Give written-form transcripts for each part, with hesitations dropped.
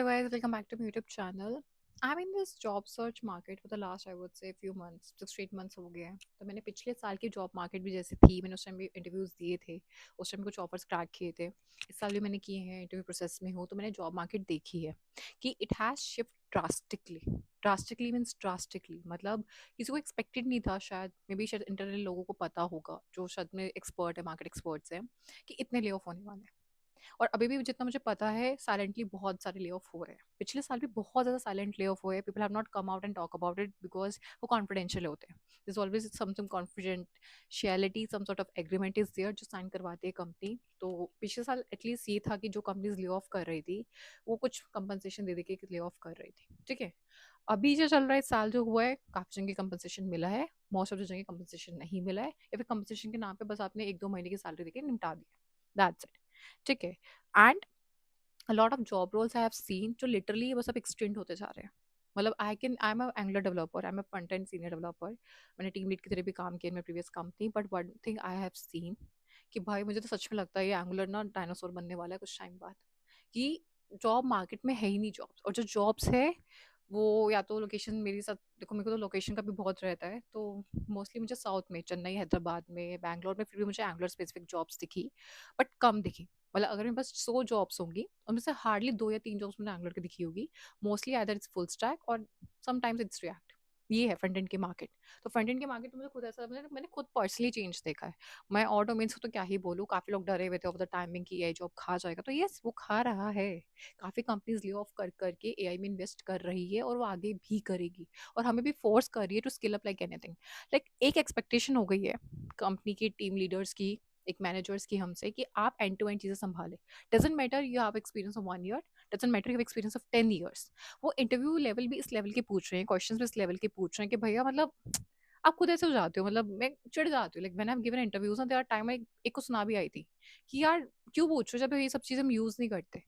Hey guys, welcome back to my YouTube channel. I'm in this job search market for the last I would say few months, 6 to 8 months हो गए हैं। तो मैंने पिछले साल की जॉब मार्केट भी जैसे थी, मैंने उस टाइम भी इंटरव्यूज दिए थे, उस टाइम कुछ ऑफर्स क्रैक किए थे। इस साल भी मैंने किए हैं, इंटरव्यू प्रोसेस में हूँ। तो मैंने जॉब मार्केट देखी है कि it has shift drastically. Drastically means drastically, मतलब किसी को एक्सपेक्टेड नहीं था, शायद मे बी शायद इंटरनल लोगों को पता होगा जो शायद में एक्सपर्ट है, मार्केट एक्सपर्ट्स हैं, कि इतने ले ऑफ होने वाले हैं। और अभी भी जितना मुझे पता है, साइलेंटली बहुत सारे ले ऑफ हो रहे हैं। पिछले साल भी बहुत ज़्यादा साइलेंट ले ऑफ हुए हैं। People have not come out and talk about it because वो कॉन्फिडेंशियल होते हैं। This always some confidentiality, some sort of agreement is there जो साइन करवाती है कंपनी। तो पिछले साल एटलीस्ट ये था कि जो कंपनीज ले ऑफ कर रही थी वो कुछ कंपनसेशन दे के ले ऑफ कर रही थी, ठीक है। अभी जो चल रहा है, इस साल जो हुआ है, काफ़ी जगह कंपनसेशन मिला है, मोस्ट ऑफ द जगह कंपनसेशन नहीं मिला है, या फिर कंपनसेशन के नाम पे बस आपने 1-2 महीने की सैलरी देके निपटा दिया, दैट्स इट, ठीक है। And a lot of job roles I have seen जो लिटरली बस अब एक्सटेंड होते जा रहे हैं। मतलब I am a Angular developer, I am a front end senior developer. मैंने टीम लीड की तरह भी काम किया मेरे previous company, but one thing I have seen कि भाई मुझे तो सच में लगता है ये एंगुलर ना डायनासोर बनने वाला है कुछ टाइम बाद। कि जॉब मार्केट में है ही नहीं जॉब्स, और जो जॉब्स है वो या तो लोकेशन, मेरे साथ देखो, मेरे को तो लोकेशन का भी बहुत रहता है। तो मोस्टली मुझे साउथ में, चेन्नई, हैदराबाद में, बैंगलोर में फिर भी मुझे एंगुलर स्पेसिफिक जॉब्स दिखी, बट कम दिखी। मतलब अगर मेरे पास 100 जॉब्स होंगी, उनमें से हार्डली 2 या 3 जॉब्स मैंने एंगुलर की दिखी होगी। Mostly either it's full stack और समटाइम्स इट्स रिएक्ट। ये है फ्रंट एंड के मार्केट। तो फ्रंट एंड के मार्केट में मुझे खुद ऐसा, मैंने खुद पर्सनली चेंज देखा है। मैं और डोमेन्स को तो क्या ही बोलूँ, काफ़ी लोग डरे हुए थे ओवर द टाइमिंग की एआई जॉब खा जाएगा, तो यस वो खा रहा है। काफ़ी कंपनीज ले ऑफ कर करके एआई में इन्वेस्ट कर रही है, और वो आगे भी करेगी। और हमें भी फोर्स कर रही है to skill up like anything. Like एक एक्सपेक्टेशन हो गई है कंपनी की टीम लीडर्स की, एक मैनेजर्स की हमसे, कि आप एंड टू एंड चीज़ें संभालें। Doesn't matter you have experience of 1 year, doesn't matter you have experience of 10 years. वो इंटरव्यू लेवल भी इस लेवल के पूछ रहे हैं, क्वेश्चंस भी इस लेवल के पूछ रहे हैं कि भैया मतलब आप खुद ऐसे हो जाते हो। मतलब मैं चिढ़ जाती हूँ, like when I have given interviews ना, देयर आर टाइम, एक को सुना भी आई थी कि यार क्यों पूछ रहे हो जब ये सब चीज़ें हम यूज़ नहीं करते,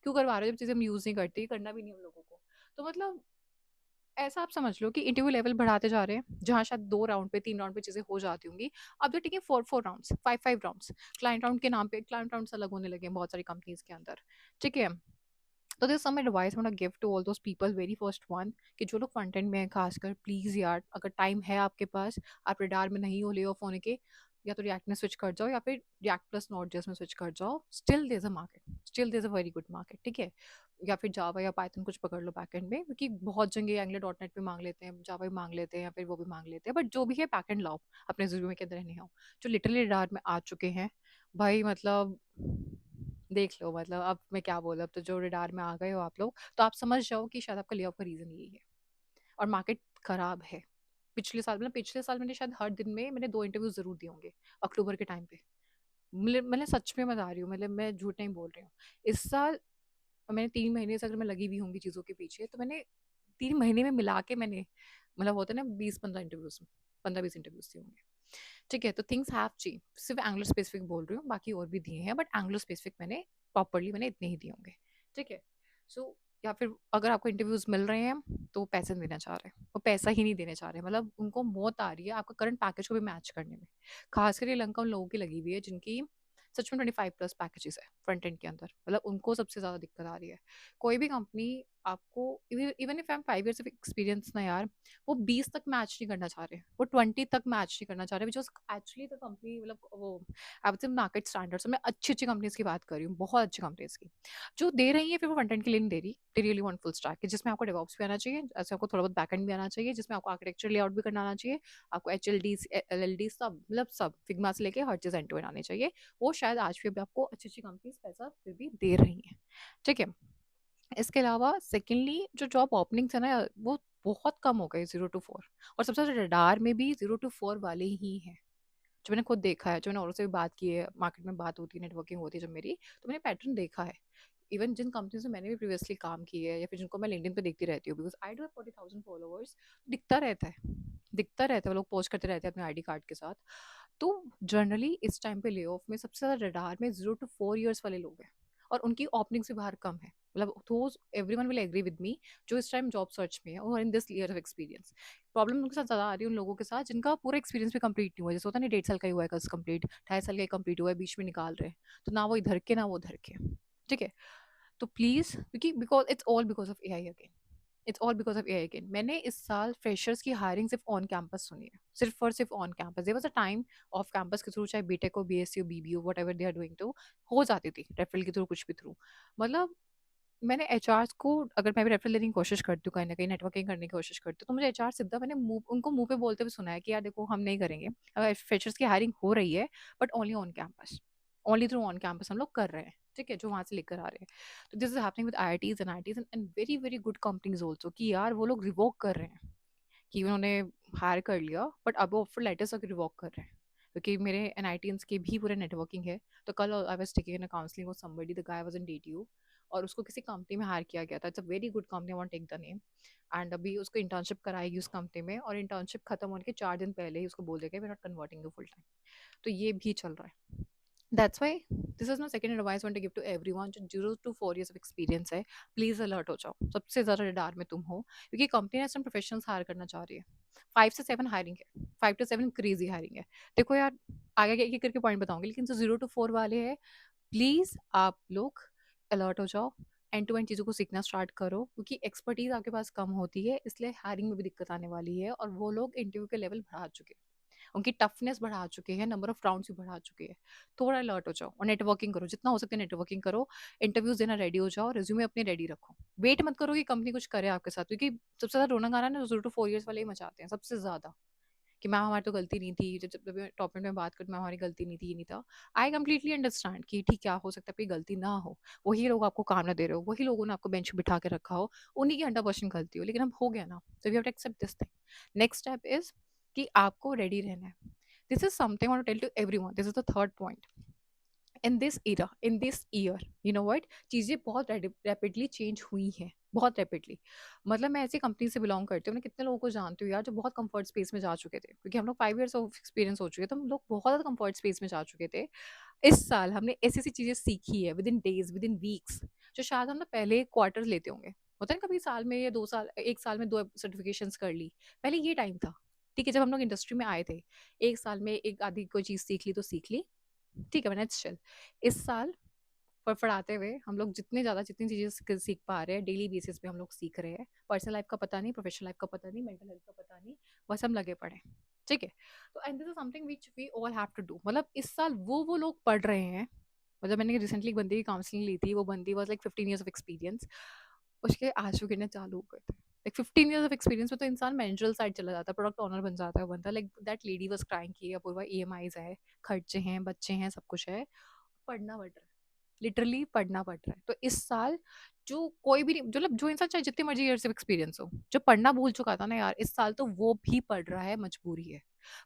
क्यों करवा रहे हो जब चीज़ें हम यूज़ नहीं करते, ये करना भी नहीं हम लोगों को। तो मतलब ऐसा आप समझ लो कि इंटरव्यू लेवल बढ़ाते जा रहे हैं, जहाँ शायद 2 राउंड पे, 3 राउंड पे चीज़ें हो जाती होंगी, अब तो ठीक है 4-4 राउंड्स, 5-5 राउंड्स। क्लाइंट राउंड के नाम पे क्लाइंट राउंड्स अलग होने लगे हैं बहुत सारी कंपनीज के अंदर, ठीक है। तो this some advice I want to give to all those people. Very first one, कि जो लोग फ्रंट एंड में हैं खासकर, प्लीज़ यार, अगर टाइम है आपके पास, आप रडार में नहीं हो ले ऑफ होने के, या तो रिएक्ट में स्विच कर जाओ, या फिर रिएक्ट प्लस नोड जेएस में स्विच कर जाओ। Still there is a market, still there is a very good market, ठीक है। या फिर जावा या पाइथन कुछ पकड़ लो बैकएंड में, क्योंकि बहुत जगह एंगुलर डॉट नेट पे मांग लेते हैं, जावा भी मांग लेते हैं, या फिर वो भी मांग लेते हैं, बट जो भी है बैकएंड लाओ अपने रिज्यूमे के अंदर, रहने आओ जो लिटरली रडार में आ चुके हैं। भाई मतलब देख लो, मतलब अब मैं क्या बोलूं, अब तो जो रडार में आ गए हो आप लोग, तो आप समझ जाओ कि शायद आपका ले ऑफ का रीजन यही है। और मार्केट खराब है। पिछले साल मैंने शायद हर दिन में मैंने 2 इंटरव्यू जरूर दिए होंगे, अक्टूबर के टाइम पे। मैंने सच में बता रही हूँ, मतलब मैं झूठ नहीं बोल रही हूँ। इस साल मैंने 3 महीने से अगर मैं लगी हुई होंगी चीज़ों के पीछे, तो मैंने 3 महीने में मिला के मैंने, मतलब होता है ना, 20-15 इंटरव्यूज, 15-20 इंटरव्यूज दिए होंगे, ठीक है। तो थिंग्स हैव चेंज। सिर्फ एंगुलर स्पेसिफिक बोल रही हूँ, बाकी और भी दिए हैं, बट एंगुलर स्पेसिफिक मैंने प्रॉपरली मैंने इतने ही दिए होंगे, ठीक है। सो या फिर अगर आपको इंटरव्यूज मिल रहे हैं तो वो पैसे नहीं देना चाह रहे, वो पैसा ही नहीं देने चाह रहे, मतलब उनको मौत आ रही है आपका करंट पैकेज को भी मैच करने में। खासकर ये लंका उन लोगों की लगी हुई है जिनकी सच में 25+ पैकेजेस है फ्रंट एंड के अंदर, मतलब उनको सबसे ज़्यादा दिक्कत आ रही है। कोई भी कंपनी आपको, even if I am 5 years of experience ना यार, वो 20 तक मैच नहीं करना चाह रहे, वो 20 तक मैच नहीं करना चाह रहे, जो एक्चुअली द कंपनी, मतलब वो आई वुड से मार्केट स्टैंडर्ड्स, मैं अच्छी अच्छी कंपनीज की बात कर रही हूँ, बहुत अच्छी कंपनीज की जो दे रही है, फिर वो फ्रंट एंड के लिए नहीं दे रही। They really want full stack, जिसमें आपको डेवऑप्स भी आना चाहिए, ऐसे आपको थोड़ा बहुत बैकएंड भी आना चाहिए, जिसमें आपको आर्किटेक्चर लेआउट भी करना आना चाहिए, आपको HLD LLD सब, मतलब सब फिग्मा से लेके हर चीज़ एंड टू एंड आनी चाहिए। वो शायद आज भी आपको अच्छी अच्छी कंपनीज पैसा फिर भी दे रही हैं, ठीक है। इसके अलावा सेकेंडली जो जॉब ओपनिंग्स है ना, वो बहुत कम हो गए, 0 to 4। और सबसे ज़्यादा रडार में भी 0 to 4 वाले ही हैं, जो मैंने खुद देखा है, जो मैंने औरों से भी बात की है, मार्केट में बात होती है, नेटवर्किंग होती है जब मेरी, तो मैंने पैटर्न देखा है। इवन जिन कंपनी से मैंने भी प्रीवियसली काम किया है, या फिर जिनको मैं लिंक्डइन पे देखती रहती हूँ, because I do have 40,000 followers, दिखता रहता है, दिखता रहता है, वो लोग पोस्ट करते रहते हैं अपने आईडी कार्ड के साथ। तो जनरली इस टाइम पे ले ऑफ में सबसे ज़्यादा रडार में 0 to 4 ईयर्स वाले लोग हैं, और उनकी ओपनिंग्स भी बाहर कम है। मतलब those everyone will agree with me, जो इस टाइम जॉब सर्च में है और in this year of experience. Problem उनके साथ ज़्यादा आ रही है उन लोगों के साथ जिनका पूरा एक्सपीरियंस भी कंप्लीट नहीं हुआ, जैसे होता नहीं 1.5 साल का ही हुआ है, कल कंप्लीट 2.5 साल का ही कंप्लीट हुआ है, बीच में निकाल रहे हैं, तो ना वो इधर के ना वो उधर के, ठीक है। तो प्लीज़, क्योंकि because it's all because of AI again, it's all because of AI again. मैंने इस साल फ्रेशर्स की हायरिंग सिर्फ़ ऑन कैंपस सुनी है, सिर्फ़ और सिर्फ़ on campus. There was a time of campus के थ्रू, चाहे बीटेक हो, बीएससी हो, BBA, whatever they are doing, तो हो जाती थी रेफरल के थ्रू, कुछ भी थ्रू। मतलब मैंने एचआर्स को, अगर मैं भी रेफरल लेने की कोशिश करती हूँ, कहीं न कहीं नेटवर्किंग करने की कोशिश करती हूँ, तो मुझे एचआर सीधा मैंने उनको मुँह पे बोलते हुए सुना है कि यार देखो, हम नहीं करेंगे। फ्रेशर्स की हायरिंग हो रही है, but only on campus, only through on campus हम लोग कर रहे हैं, ठीक है? जो वहाँ से लेकर आ रहे हैं। तो this is happening with IITs and IITs and very, very good companies also, कि यार वो लोग रिवोक कर रहे हैं, कि उन्होंने हायर कर लिया, बट अब वो ऑफर लेटर्स तक रिवोक कर रहे हैं। क्योंकि मेरे एनआईटीएंस के भी पूरे नेटवर्किंग है। तो कल I was taking in a counselling with somebody, the guy was in DTU, और उसको किसी कंपनी में हायर किया गया था। It's a very good company, I want take the name. And अभी उसको इंटर्नशिप कराएगी उस कंपनी में, और इंटर्नशिप खत्म होने के 4 दिन पहले ही उसको बोल देगा we are not converting you full time. तो ये भी चल रहा है। That's why this is my second advice want to give to everyone जो 0 to 4 years ऑफ एक्सपीरियंस है। प्लीज अलर्ट हो जाओ, सबसे ज्यादा रडार में तुम हो, क्योंकि कंपनी ने प्रोफेशनल्स हायर करना चाह रही है। 5 से 7 हायरिंग है, 5 to 7 क्रेजी हायरिंग है। देखो यार, आगे आगे एक एक करके पॉइंट बताऊंगी, लेकिन जो 0 to 4 वाले हैं, प्लीज आप लोग अलर्ट हो जाओ, एंड टू एंड चीज़ों को सीखना स्टार्ट करो, क्योंकि एक्सपर्टीज आपके पास कम होती है, इसलिए हायरिंग में भी दिक्कत आने वाली है। और वो लोग इंटरव्यू के लेवल बढ़ा चुके हैं, उनकी टफनेस बढ़ा चुके हैं, नंबर ऑफ राउंड्स भी बढ़ा चुके हैं। थोड़ा अलर्ट हो जाओ और नेटवर्किंग करो, जितना हो सकता है नेटवर्किंग करो, इंटरव्यूज देना रेडी हो जाओ, रिज्यूमे अपने रेडी रखो। वेट मत करो कि कंपनी कुछ करे आपके साथ, क्योंकि सबसे ज्यादा रोना गाना ना 0 to 4 years वाले ही मचाते हैं सबसे ज्यादा, कि मैम हमारी तो गलती नहीं थी। जब जब टॉपिक में बात करती, मैम हमारी गलती नहीं थी, ये नहीं था। आई कंप्लीटली अंडरस्टैंड कि ठीक, क्या हो सकता है आपकी गलती ना हो, वही लोग आपको काम ना दे रहे हो, वही लोगों ने आपको बेंच पे बिठा के रखा हो, उन्हीं की 100% गलती हो, लेकिन अब हो गया ना, तो we have to accept this thing. Next step is कि आपको रेडी रहना है। This is something I want to tell to everyone, this is the third point. In this era, in this year, you know what, चीज़ें बहुत rapidly change हुई हैं, बहुत rapidly. मतलब मैं ऐसी कंपनी से बिलोंग करती हूँ, मैं कितने लोगों को जानती हूँ यार जो बहुत कंफर्ट स्पेस में जा चुके थे, क्योंकि हम लोग 5 years ऑफ एक्सपीरियंस हो चुके, तो हम लोग बहुत ज़्यादा कंफर्ट स्पेस में जा चुके थे। इस साल हमने ऐसी ऐसी चीज़ें सीखी है, with in days, with in weeks, जो शायद हम ना पहले क्वार्टर लेते होंगे। होता है ना, कभी साल में या 2 साल, एक साल में 2 सर्टिफिकेशंस कर ली, पहले ये टाइम था। ठीक है, जब हम लोग इंडस्ट्री में आए थे, एक साल में एक आधी कोई चीज़ सीख ली तो सीख ली, ठीक है, मैंने चल। इस साल फड़फड़ाते हुए हम लोग जितनी चीज़ें सीख पा रहे हैं, डेली बेसिस पे हम लोग सीख रहे हैं। पर्सनल लाइफ का पता नहीं, प्रोफेशनल लाइफ का पता नहीं, मेंटल हेल्थ का पता नहीं, बस हम लगे पड़े हैं, ठीक है? तो and this is something which we all have to do. मतलब इस साल वो लोग पढ़ रहे हैं। मतलब मैंने रिसेंटली एक बंदी की काउंसलिंग ली थी, वो बंदी was like 15 years of experience, उसके आंसू गिरने चालू हो गए थे। लाइक 15 years ऑफ एक्सपीरियंस में तो इंसान मैनेजरल साइड चला जाता है, प्रोडक्ट ओनर बन जाता है वो बंदा। Like that lady was crying कि अपूर्वा, ईएमआईज है, खर्चे हैं, बच्चे हैं, सब कुछ है, पढ़ना पड़ रहा है, लिटरली पढ़ना पड़ रहा है। तो इस साल जो कोई भी नहीं, मतलब जो इंसान चाहे जितनी मर्जी ईयर्स ऑफ एक्सपीरियंस हो, जो पढ़ना भूल चुका था ना यार, इस साल तो वो भी पढ़ रहा है, मजबूरी है।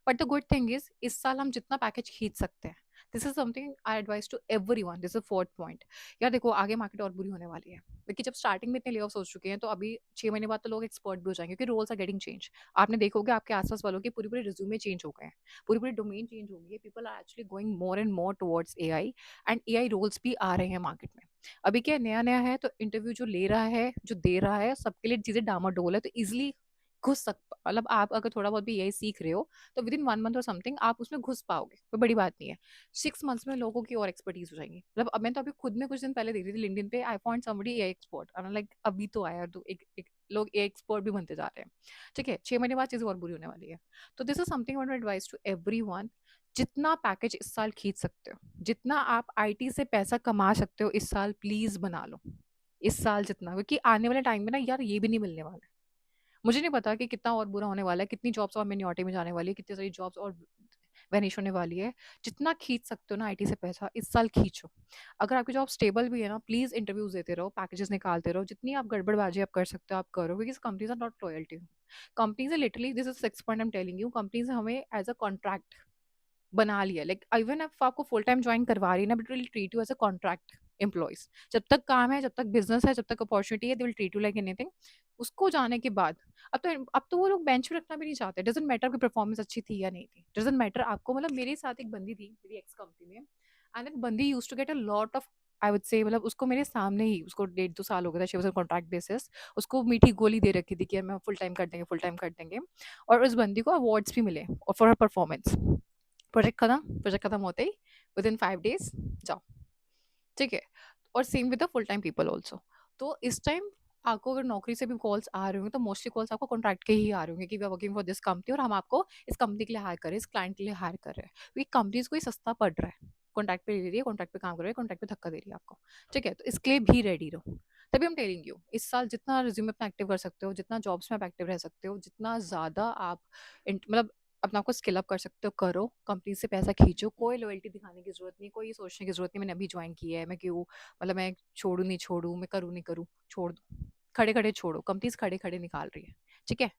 But the good thing is, इस साल हम जितना पैकेज खींच सकते हैं, this is something I advice to everyone, this is fourth point. यार देखो, आगे मार्केट और बुरी होने वाली है, क्योंकि जब स्टार्टिंग में इतने ले हो चुके हैं, तो अभी 6 महीने बाद तो लोग एक्सपर्ट भी हो जाएंगे, क्योंकि रोल्स आर गेटिंग चेंज। आपने देखोगे आपके आसपास वालों के पूरी पूरी रिज्यूमे चेंज हो गए हैं, पूरी पूरी डोमेन चेंज हो गई है, people are actually going more and more towards AI, and AI roles भी आ रहे हैं मार्केट में। अभी क्या नया नया है, तो इंटरव्यू जो ले रहा है, जो दे रहा है, सबके लिए चीजें डामाडोल है, तो इजिली घुस सक, मतलब आप अगर थोड़ा बहुत भी एआई सीख रहे हो, तो विद इन 1 month और समथिंग आप उसमें घुस पाओगे, कोई बड़ी बात नहीं है। 6 months में लोगों की और एक्सपर्टीज हो जाएंगी। मतलब अब मैं तो अभी खुद में कुछ दिन पहले देख रही थी लिंक्डइन पे, I found somebody AI expert, I am like अभी तो आया, तो एक लोग एआई एक्सपर्ट भी बनते जा रहे हैं, ठीक है? 6 महीने बाद चीजें और बुरी होने वाली है। तो this is something I want to advice to everyone, जितना पैकेज इस साल खींच सकते हो, जितना आप आईटी से पैसा कमा सकते हो इस साल, प्लीज बना लो इस साल जितना, क्योंकि आने वाले टाइम में ना यार ये भी नहीं मिलने वाला है। मुझे नहीं पता कि कितना और बुरा होने वाला है, कितनी जॉब्स और मिनियोरिटी में जाने वाली है, कितनी सारी जॉब्स और वैनिश होने वाली है। जितना खींच सकते हो ना आईटी से पैसा, इस साल खींचो। अगर आपकी जॉब स्टेबल भी है ना, प्लीज इंटरव्यूज देते रहो, पैकेजेस निकालते रहो, जितनी आप गड़बड़बाजी आप कर सकते हो आप करो, क्योंकि companies are not loyal to you. Companies है literally, this is 6 point I am telling you, companies हमें एज अ कॉन्ट्रैक्ट बना लिया। लाइक इवन if आपको फुल टाइम ज्वाइन करवा रही है ना, but will treat you as a contract employees. जब तक काम है, जब तक बिजनेस है, जब तक अपॉर्चुनिटी है, they will treat you like anything. उसको जाने के बाद अब तो वो लोग बेंच पे रखना भी नहीं चाहते। डजेंट मैटर कि परफॉर्मेंस अच्छी थी या नहीं थी, डजेंट मैटर आपको। मतलब मेरे साथ एक बंदी थी मेरी एक्स कंपनी में, एंड दैट बंदी used to get a lot of, I would say, मतलब उसको मेरे सामने ही, उसको 1.5-2 साल हो गया था, she was on contract basis. उसको मीठी गोली दे रखी थी कि यार मैं फुल टाइम कर देंगे, फुल टाइम कर देंगे। और उस बंदी को अवार्ड्स भी मिले फॉर हर परफॉर्मेंस। प्रोजेक्ट खत्म होते ही विद इन 5 days जाओ, ठीक है? और same with the full time people also. तो इस टाइम आपको अगर नौकरी से भी कॉल्स आ रहे होंगे तो मोस्टली कॉल्स आपको कॉन्ट्रैक्ट के ही आ रहे होंगे कि we are working for this company और हम आपको इस कंपनी के लिए हायर कर रहे हैं, इस क्लाइंट के लिए हायर कर रहे हैं, क्योंकि कंपनीज को ही सस्ता पड़ रहा है, कॉन्ट्रैक्ट पे ले रही है, कॉन्ट्रैक्ट पे काम कर रही है, कॉन्ट्रैक्ट पे धक्का दे रही है आपको। ठीक है, तो इसके लिए भी रेडी रहो। तभी हम टेलिंग यू इस साल जितना रिज्यूमे अपना एक्टिव कर सकते हो, जितना जॉब्स में आप एक्टिव रह सकते हो, जितना ज़्यादा आप मतलब अपना आपको स्किल अप कर सकते हो करो, कंपनी से पैसा खींचो, कोई लॉयल्टी दिखाने की जरूरत नहीं, कोई सोचने की जरूरत नहीं मैंने अभी ज्वाइन किया है मैं क्यों, मतलब मैं छोड़ू नहीं छोड़ू, मैं करूँ नहीं करूँ, छोड़ दो, खड़े खड़े छोड़ो, कंपनीज खड़े खड़े निकाल रही है। ठीक है।